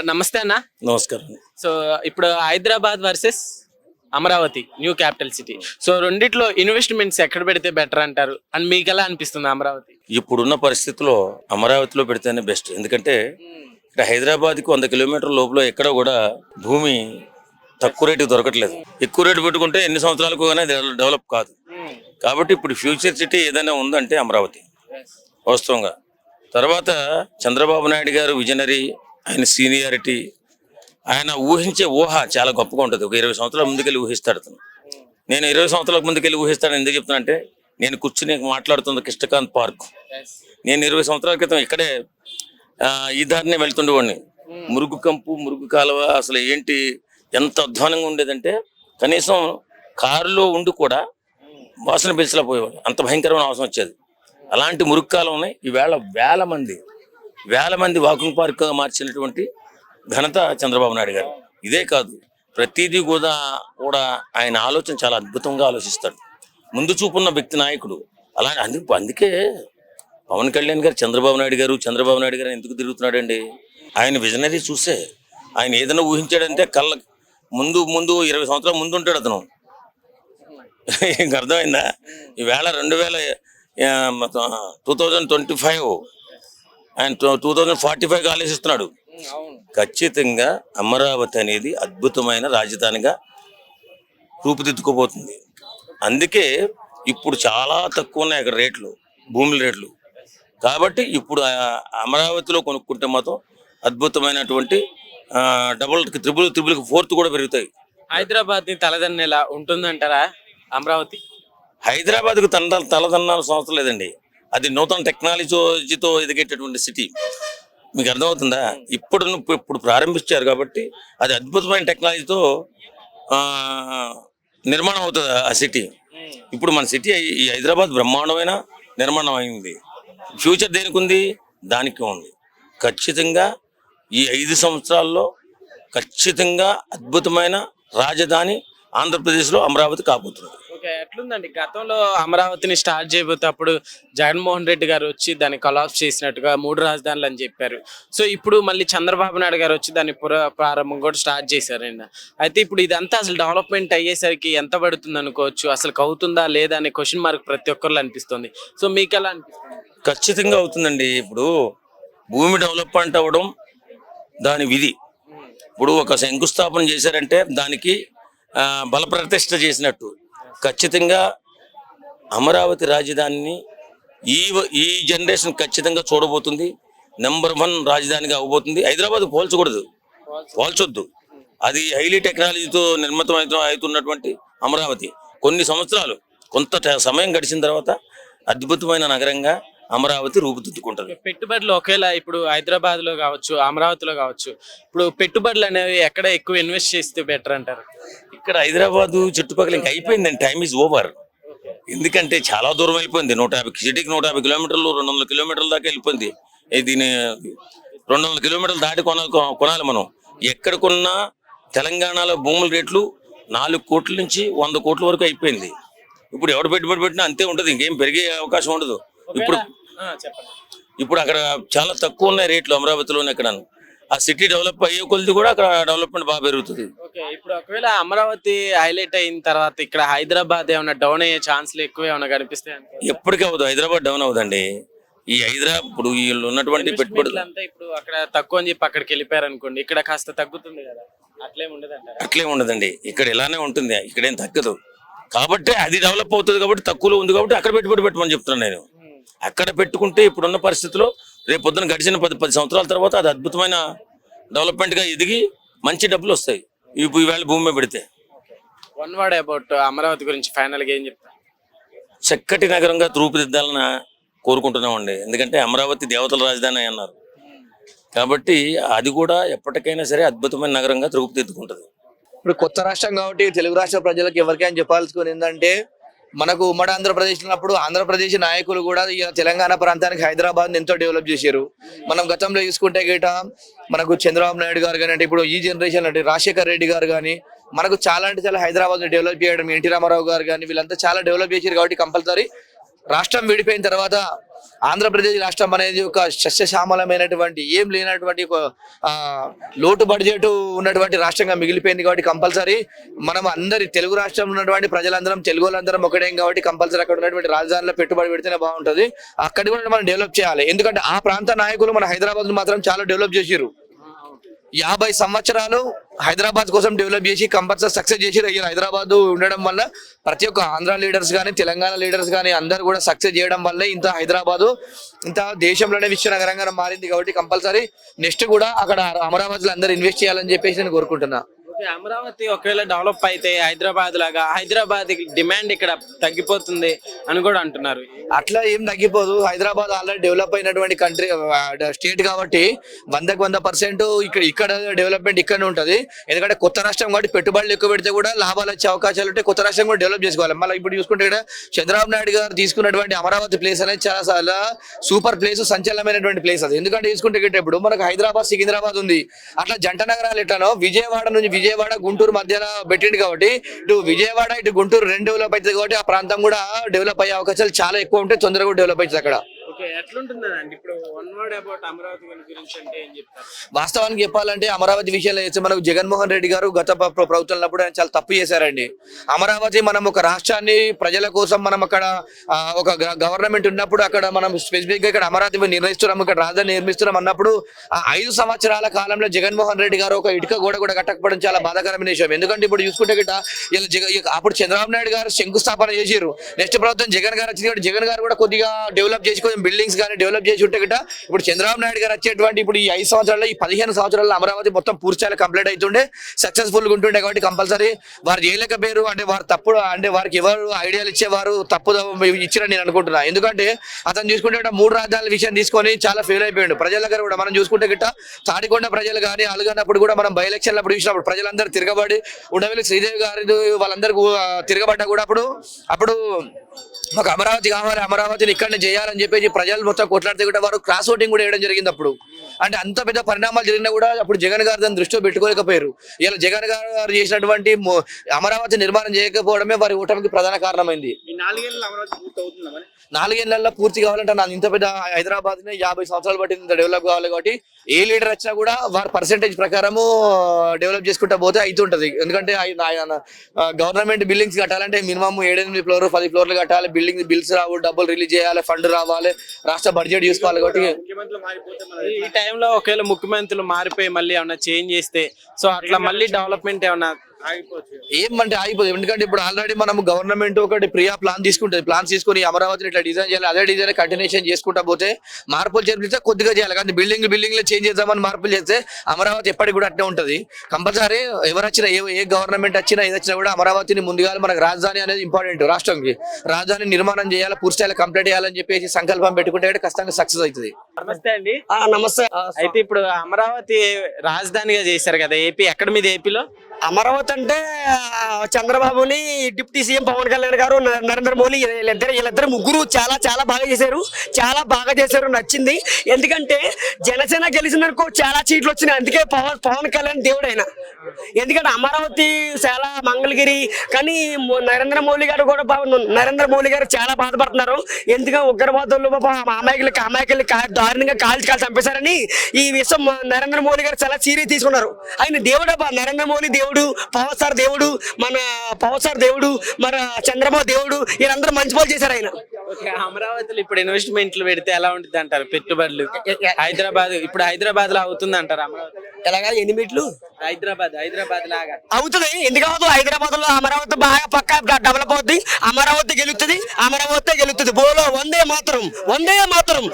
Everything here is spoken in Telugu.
నమస్తే అన్న. నమస్కారం. సో ఇప్పుడు Hyderabad versus Amaravati new capital city. So రెండిట్లో ఇన్వెస్ట్మెంట్స్ ఎక్కడ పెడితే బెటర్ అంటారు అండ్ మీకు ఎలా అనిపిస్తుంది అమరావతి? ఇప్పుడున్న పరిస్థితుల్లో అమరావతిలో పెడితేనే బెస్ట్. ఎందుకంటే ఇక్కడ హైదరాబాద్కి 100 కిలోమీటర్ల లోపల ఎక్కడ కూడా భూమి తక్కువ రేటుకి దొరకట్లేదు. ఎక్కువ రేటు పెట్టుకుంటే ఎన్ని సంవత్సరాలకు కానీ డెవలప్ కాదు. కాబట్టి ఇప్పుడు ఫ్యూచర్ సిటీ ఏదైనా ఉందంటే అమరావతి వాస్తవంగా. తర్వాత చంద్రబాబు నాయుడు గారు విజనరీ, ఆయన సీనియారిటీ, ఆయన ఊహించే ఊహ చాలా గొప్పగా ఉంటుంది. ఒక 20 సంవత్సరాల ముందుకెళ్ళి ఊహిస్తాడు అతను. నేను 20 సంవత్సరాల ముందుకెళ్ళి ఊహిస్తాను ఎందుకు చెప్తానంటే, నేను కూర్చుని మాట్లాడుతున్న కృష్ణకాంత్ పార్క్, నేను 20 సంవత్సరాల క్రితం ఇక్కడే ఈ దారినే వెళ్తుండేవాడిని. మురుగు కంపు, మురుగు కాలువ, అసలు ఏంటి ఎంత అధ్వానంగా ఉండేదంటే కనీసం కారులో ఉండి కూడా వాసన పీల్చలా పోయేవాడు, అంత భయంకరమైన అవసరం వచ్చేది. అలాంటి మురుగు కాలం ఉన్నాయి. ఈవేళ వేల మంది వాకింగ్ పార్క్గా మార్చినటువంటి ఘనత చంద్రబాబు నాయుడు గారు. ఇదే కాదు, ప్రతిదీ కూడా ఆయన ఆలోచన చాలా అద్భుతంగా ఆలోచిస్తాడు. ముందు చూపున్న వ్యక్తి నాయకుడు. అందుకే పవన్ కళ్యాణ్ గారు చంద్రబాబు నాయుడు గారు ఎందుకు తిరుగుతున్నాడండి? ఆయన విజనరీ చూసే. ఆయన ఏదైనా ఊహించాడంటే కళ్ళ ముందు 20 సంవత్సరాల ముందు ఉంటాడు అతను. ఇంక అర్థమైందా? ఈవేళ 2025 ఆయన 2045 ఆలోచిస్తున్నాడు. ఖచ్చితంగా అమరావతి అనేది అద్భుతమైన రాజధానిగా రూపుదిద్దుకోబోతుంది. అందుకే ఇప్పుడు చాలా తక్కువ ఉన్నాయి అక్కడ రేట్లు, భూముల రేట్లు. కాబట్టి ఇప్పుడు అమరావతిలో కొనుక్కుంటే మాత్రం అద్భుతమైనటువంటి త్రిబుల్ 4 కూడా పెరుగుతాయి. హైదరాబాద్ ని తలదన్నేలా ఉంటుందంటారా అమరావతి? హైదరాబాద్కు తలదన్నాల్సిన అవసరం లేదండి. అది నూతన టెక్నాలజీతో ఎదిగేటటువంటి సిటీ. మీకు అర్థమవుతుందా? ఇప్పుడు ప్రారంభించారు కాబట్టి అది అద్భుతమైన టెక్నాలజీతో నిర్మాణం అవుతుంది ఆ సిటీ. ఇప్పుడు మన సిటీ ఈ హైదరాబాద్ బ్రహ్మాండమైన నిర్మాణం అయింది. ఫ్యూచర్ దేనికి ఉంది? దానికి ఉంది. ఖచ్చితంగా ఈ 5 సంవత్సరాల్లో ఖచ్చితంగా అద్భుతమైన రాజధాని ఆంధ్రప్రదేశ్లో అమరావతి కాబోతుంది. ఎట్లుందండి గతంలో అమరావతిని స్టార్ట్ చేయబోతే అప్పుడు జగన్మోహన్ రెడ్డి గారు వచ్చి దాన్ని కొలాప్స్ చేసినట్టుగా 3 రాజధానులు అని చెప్పారు. సో ఇప్పుడు మళ్ళీ చంద్రబాబు నాయుడు గారు వచ్చి దాన్ని ప్రారంభం కూడా స్టార్ట్ చేశారండి. అయితే ఇప్పుడు ఇదంతా అసలు డెవలప్మెంట్ అయ్యేసరికి ఎంత పడుతుంది అనుకోవచ్చు? అసలు అవుతుందా లేదా అనే క్వశ్చన్ మార్క్ ప్రతి ఒక్కరిలో అనిపిస్తుంది. సో మీకు ఎలా అనిపిస్తుంది? ఖచ్చితంగా అవుతుందండి. ఇప్పుడు భూమి డెవలప్మెంట్ అవ్వడం దాని విధి. ఇప్పుడు ఒక శంకుస్థాపన చేశారంటే దానికి బలప్రతిష్ఠ చేసినట్టు. ఖచ్చితంగా అమరావతి రాజధానిని ఈ జనరేషన్ ఖచ్చితంగా చూడబోతుంది. నెంబర్ 1 రాజధానిగా అవ్వబోతుంది. హైదరాబాద్ పోల్చొద్దు. అది హైలీ టెక్నాలజీతో నిర్మితం అవుతున్నటువంటి అమరావతి కొన్ని సంవత్సరాలు, కొంత సమయం గడిచిన తర్వాత అద్భుతమైన నగరంగా అమరావతి రూపుదిద్దుకుంటుంది. పెట్టుబడులు ఒకేలా ఇప్పుడు హైదరాబాద్ లో కావచ్చు, అమరావతిలో కావచ్చు, ఇప్పుడు పెట్టుబడులు అనేవి ఎక్కడ ఎక్కువ ఇన్వెస్ట్ చేస్తే బెటర్ అంటారు? ఇక్కడ హైదరాబాద్ చుట్టుపక్కల ఇంకా అయిపోయిందండి. Time is over. ఎందుకంటే చాలా దూరం వెళ్ళిపోయింది. 150 సిటీకి 150 కిలోమీటర్లు, 200 కిలోమీటర్ల దాకా వెళ్ళిపోయింది. దీని 200 కిలోమీటర్లు దాటి కొనాలి మనం. ఎక్కడ కొన్నా తెలంగాణలో భూముల రేట్లు 4 కోట్ల నుంచి 100 కోట్ల వరకు అయిపోయింది. ఇప్పుడు ఎవడు పెట్టుబడి పెట్టినా అంతే ఉంటుంది, ఇంకేం పెరిగే అవకాశం ఉండదు. ఇప్పుడు అక్కడ చాలా తక్కువ ఉన్నాయి రేట్లు అమరావతిలోనే. అక్కడ ఆ సిటీ డెవలప్ అయ్యే కొద్ది కూడా అక్కడ డెవలప్మెంట్ బాగా పెరుగుతుంది. ఇప్పుడు ఒకవేళ అమరావతి హైలైట్ అయిన తర్వాత ఇక్కడ హైదరాబాద్ ఏమైనా డౌన్ అయ్యే ఛాన్స్లు ఎక్కువ ఏమైనా కనిపిస్తాయి? ఎప్పటికీ అవ్వదు, హైదరాబాద్ డౌన్ అవుదండి. ఈ హైదరాబాద్ ఇప్పుడు వీళ్ళు ఉన్నటువంటి పెట్టుబడులు అంతా ఇప్పుడు అక్కడ తక్కువ అని చెప్పి అక్కడికి వెళ్ళిపోయారు అనుకోండి, ఇక్కడ కాస్త తగ్గుతుంది కదా, అట్లే ఉండదండి. ఇక్కడ ఇలానే ఉంటుంది, ఇక్కడేం తగ్గదు. కాబట్టి అది డెవలప్ అవుతుంది కాబట్టి తక్కువలో ఉంది కాబట్టి అక్కడ పెట్టుబడి పెట్టమని చెప్తున్నాను నేను. అక్కడ పెట్టుకుంటే ఇప్పుడున్న పరిస్థితిలో రేపు పొద్దున గడిచిన 10 సంవత్సరాల తర్వాత అది అద్భుతమైన డెవలప్మెంట్గా ఎదిగి మంచి డబ్బులు వస్తాయి. ఈవేళ భూమి మీద పెడితే. వన్ వర్డ్ అబౌట్ అమరావతి గురించి ఫైనల్గా ఏం చెప్తారు? చక్కటి నగరంగా రూపుదిద్దాలని కోరుకుంటున్నామండి. ఎందుకంటే అమరావతి దేవతల రాజధాని అన్నారు కాబట్టి అది కూడా ఎప్పటికైనా సరే అద్భుతమైన నగరంగా రూపుదిద్దుకుంటుంది. ఇప్పుడు కొత్త రాష్ట్రం కాబట్టి తెలుగు రాష్ట్ర ప్రజలకు ఎవరికైనా చెప్పాల్సుకుని ఏంటంటే, మనకు ఉమ్మడి ఆంధ్రప్రదేశ్ ఉన్నప్పుడు ఆంధ్రప్రదేశ్ నాయకులు కూడా తెలంగాణ ప్రాంతానికి హైదరాబాద్ ఎంతో డెవలప్ చేశారు. మనం గతంలో చూసుకుంటే గిట మనకు చంద్రబాబు నాయుడు గారు కానీ, అంటే ఇప్పుడు ఈ జనరేషన్ అంటే రాజశేఖర్ రెడ్డి గారు కానీ, మనకు చాలా అంటే చాలా హైదరాబాద్ డెవలప్ చేయడం, ఎన్టీ రామారావు గారు కానీ వీళ్ళంతా చాలా డెవలప్ చేశారు. కాబట్టి కంపల్సరీ రాష్ట్రం విడిపోయిన తర్వాత ఆంధ్రప్రదేశ్ రాష్ట్రం అనేది ఒక సస్యశ్యామలమైనటువంటి ఏం లేనటువంటి ఒక లోటు బడ్జెట్ ఉన్నటువంటి రాష్ట్రంగా మిగిలిపోయింది. కాబట్టి కంపల్సరీ మనం అందరి తెలుగు రాష్ట్రంలో ఉన్నటువంటి ప్రజలందరం తెలుగు వాళ్ళందరం ఒకటేం కాబట్టి కంపల్సరీ అక్కడ ఉన్నటువంటి రాజధానిలో పెట్టుబడి పెడితేనే బాగుంటుంది. అక్కడి కూడా మనం డెవలప్ చేయాలి. ఎందుకంటే ఆ ప్రాంత నాయకులు మన హైదరాబాద్ మాత్రం చాలా డెవలప్ చేసిర్రు. 50 సంవత్సరాలు హైదరాబాద్ కోసం డెవలప్ చేసి కంపల్సరీ సక్సెస్ చేసి హైదరాబాద్ ఉండడం వల్ల ప్రతి ఒక్క ఆంధ్ర లీడర్స్ కానీ తెలంగాణ లీడర్స్ కానీ అందరు కూడా సక్సెస్ చేయడం వల్లే ఇంత హైదరాబాద్ ఇంత దేశంలోనే విశ్వ నగరంగా మారింది. కాబట్టి కంపల్సరీ నెక్స్ట్ కూడా అక్కడ అమరావతిలో అందరూ ఇన్వెస్ట్ చేయాలని చెప్పేసి నేను కోరుకుంటున్నా. అమరావతి ఒకవేళ డెవలప్ అయితే హైదరాబాద్ లాగా హైదరాబాద్ డిమాండ్ ఇక్కడ తగ్గిపోతుంది అని కూడా అంటున్నారు. అట్లా ఏం తగ్గిపోదు. హైదరాబాద్ ఆల్రెడీ డెవలప్ అయినటువంటి కంట్రీ స్టేట్ కాబట్టి 100% ఇక్కడ డెవలప్మెంట్ ఇక్కడనే ఉంటుంది. ఎందుకంటే కొత్త రాష్ట్రం కాబట్టి పెట్టుబడులు ఎక్కువ పెడితే కూడా లాభాలు వచ్చే అవకాశాలు ఉంటాయి. కొత్త రాష్ట్రం కూడా డెవలప్ చేసుకోవాలి. మళ్ళీ ఇప్పుడు చూసుకుంటే ఇక్కడ చంద్రబాబు నాయుడు గారు తీసుకున్నటువంటి అమరావతి ప్లేస్ అనేది చాలా సూపర్ ప్లేస్, సంచలనమైనటువంటి ప్లేస్ అది. ఎందుకంటే చూసుకుంటే ఇప్పుడు మనకు హైదరాబాద్ సికింద్రాబాద్ ఉంది. అట్లా జంట నగరాలు ఎట్లానో విజయవాడ నుంచి విజయవాడ గుంటూరు మధ్యలో పెట్టింది కాబట్టి ఇటు విజయవాడ ఇటు గుంటూరు 2 డెవలప్ అవుతుంది. కాబట్టి ఆ ప్రాంతం కూడా డెవలప్ అయ్యే అవకాశాలు చాలా ఎక్కువ ఉంటాయి. తొందరగా కూడా డెవలప్ అవుతుంది అక్కడ. వాస్తవానికి చెప్పాలంటే అమరావతి విషయంలో చేస్తే మనకు జగన్మోహన్ రెడ్డి గారు గత ప్రభుత్వంలో ఆయన చాలా తప్పు చేశారండి. అమరావతి మనం ఒక రాష్ట్రాన్ని ప్రజల కోసం మనం అక్కడ ఒక గవర్నమెంట్ ఉన్నప్పుడు అక్కడ మనం స్పెసిఫిక్ గా ఇక్కడ అమరావతి నిర్ణయిస్తున్నాం, ఇక్కడ రాజధాని నిర్మిస్తున్నాం అన్నప్పుడు ఆ 5 సంవత్సరాల కాలంలో జగన్మోహన్ రెడ్డి గారు ఒక ఇటుక గోడ కూడా కట్టకపోవడం చాలా బాధాకరమైన విషయం. ఎందుకంటే ఇప్పుడు చూసుకుంటే గిట్ట అప్పుడు చంద్రబాబు నాయుడు గారు శంకుస్థాపన చేసిరు. నెక్స్ట్ ప్రభుత్వం జగన్ గారు వచ్చింది కాబట్టి జగన్ గారు కూడా కొద్దిగా డెవలప్ చేసి కొంచెం బిల్డింగ్స్ కానీ డెవలప్ చేసి ఉంటే గిట్ట ఇప్పుడు చంద్రబాబు నాయుడు గారు వచ్చేటువంటి ఇప్పుడు ఈ 5 సంవత్సరాల్లో ఈ 15 సంవత్సరాల్లో అమరావతి మొత్తం పూర్తిగా కంప్లీట్ అవుతుండే సక్సెస్ఫుల్ గా ఉంటుండే. కాబట్టి కంపల్సరీ వారు చేయలేకపోయారు అంటే వారు తప్పుడు అంటే వారికి ఎవరు ఐడియాలు ఇచ్చేవారు తప్పు ఇచ్చిరని నేను అనుకుంటున్నా. ఎందుకంటే అతను చూసుకుంటే 3 రాజధానుల విషయం తీసుకొని చాలా ఫెయిల్ అయిపోయాడు. ప్రజల దగ్గర కూడా మనం చూసుకుంటే గిట్ట తాడికొండ ప్రజలు కానీ అలుగన్నప్పుడు కూడా మనం బై ఎలక్షన్లు అప్పుడు చూసినప్పుడు ప్రజలందరూ తిరగబడి ఉండవల్లి శ్రీదేవి గారి వాళ్ళందరూ తిరగబడ్డా కూడా అప్పుడు మాకు అమరావతి కావాలి, అమరావతిని ఇక్కడనే చేయాలని చెప్పేసి ప్రజలు మొత్తం కొట్లాడితే కూడా వారు క్రాస్ ఓటింగ్ కూడా వేయడం జరిగింది. అప్పుడు అంటే అంత పెద్ద పరిణామాలు జరిగినా కూడా అప్పుడు జగన్ గారు దాన్ని దృష్టిలో పెట్టుకోలేకపోయారు. ఇలా జగన్ గారు చేసినటువంటి అమరావతి నిర్మాణం చేయకపోవడమే వారి ఓటమికి ప్రధాన కారణమైంది. 4 ఏళ్లలో పూర్తి కావాలంటే నాకు ఇంత పెద్ద హైదరాబాద్ 50 సంవత్సరాలు పట్టింది ఇంత డెవలప్ కావాలి. కాబట్టి ఏ లీడర్ వచ్చినా కూడా వారి పర్సెంటేజ్ ప్రకారము డెవలప్ చేసుకుంటా పోతే అవుతుంటది. ఎందుకంటే గవర్నమెంట్ బిల్డింగ్స్ కట్టాలంటే మినిమం 7-8 ఫ్లోర్ 10 ఫ్లోర్లు కట్టాలి. బిల్స్ రావు, డబ్బులు రిలీజ్ చేయాలి, ఫండ్ రావాలి, రాష్ట్ర బడ్జెట్ చూసుకోవాలి. కాబట్టి ఈ టైంలో ఒకవేళ ముఖ్యమంత్రులు మారిపోయి మళ్ళీ ఏమన్నా చేంజ్ చేస్తే సో అట్లా మళ్ళీ డెవలప్మెంట్ ఏమన్నా ఏమంటే ఆగిపోతుంది. ఎందుకంటే ఇప్పుడు ఆల్రెడీ మనం గవర్నమెంట్ ఒకటి ప్లాన్ తీసుకుంటుంది. ప్లాన్స్ తీసుకుని అమరావతిని ఇట్లా డిజైన్ చేయాలి, అదే డిజైన్ కంటిన్యూషన్ చేసుకుంటా పోతే మార్పులు చేస్తే కొద్దిగా చేయాలి. కానీ బిల్డింగ్ చేంజ్ చేద్దామని మార్పులు చేస్తే అమరావతి ఎప్పటికి కూడా అట్నే ఉంటుంది. కంపల్సరీ ఎవరు వచ్చినా ఏ గవర్నమెంట్ వచ్చినా ఏది వచ్చినా కూడా అమరావతిని ముందుగా మనకు రాజధాని అనేది ఇంపార్టెంట్. రాష్ట్రానికి రాజధాని నిర్మాణం చేయాలి, పూర్తిగా కంప్లీట్ చేయాలని చెప్పేసి సంకల్పం పెట్టుకుంటే ఖచ్చితంగా సక్సెస్ అవుతుంది. నమస్తే అండి. నమస్తే. అయితే ఇప్పుడు అమరావతి రాజధానిగా చేశారు కదా ఏపీ, ఎక్కడ మీద ఏపీలో? అమరావతి అంటే చంద్రబాబుని డిప్యూటీ సీఎం పవన్ కళ్యాణ్ గారు నరేంద్ర మోడీ వీళ్ళిద్దరు ముగ్గురు చాలా బాగా చేశారు, నచ్చింది. ఎందుకంటే జనసేన గెలిచినకు చాలా సీట్లు వచ్చినాయి. అందుకే పవన్ కళ్యాణ్ దేవుడు ఆయన. ఎందుకంటే అమరావతి చాలా మంగళగిరి కానీ నరేంద్ర మోడీ గారు చాలా బాధపడుతున్నారు. ఎందుకంటే ఉగ్రవాదులు అమాయకులు దారుణంగా కాల్చి చంపేశారని ఈ విషయం నరేంద్ర మోడీ గారు చాలా సీరియస్ తీసుకున్నారు. ఆయన దేవుడు, నరేంద్ర మోడీ దేవుడు, పవర్ స్టార్ దేవుడు, మన చంద్రబాబు దేవుడు, వీళ్ళందరూ మంచి పనులు చేశారు ఆయన. అమరావతిలో ఇప్పుడు ఇన్వెస్ట్మెంట్లు పెడితే ఎలా ఉంటుంది అంటారు? పెట్టుబడులు హైదరాబాద్ లో అవుతుంది అంటారు అమరావతి? ఎలాగా ఎన్ని మీట్లు? హైదరాబాద్ లాగా అవుతుంది. ఎందుకు హైదరాబాద్ లో అమరావతి బాగా పక్కా డెవలప్ అవుతుంది. అమరావతి గెలుస్తుంది. బోలో వందే మాతరం.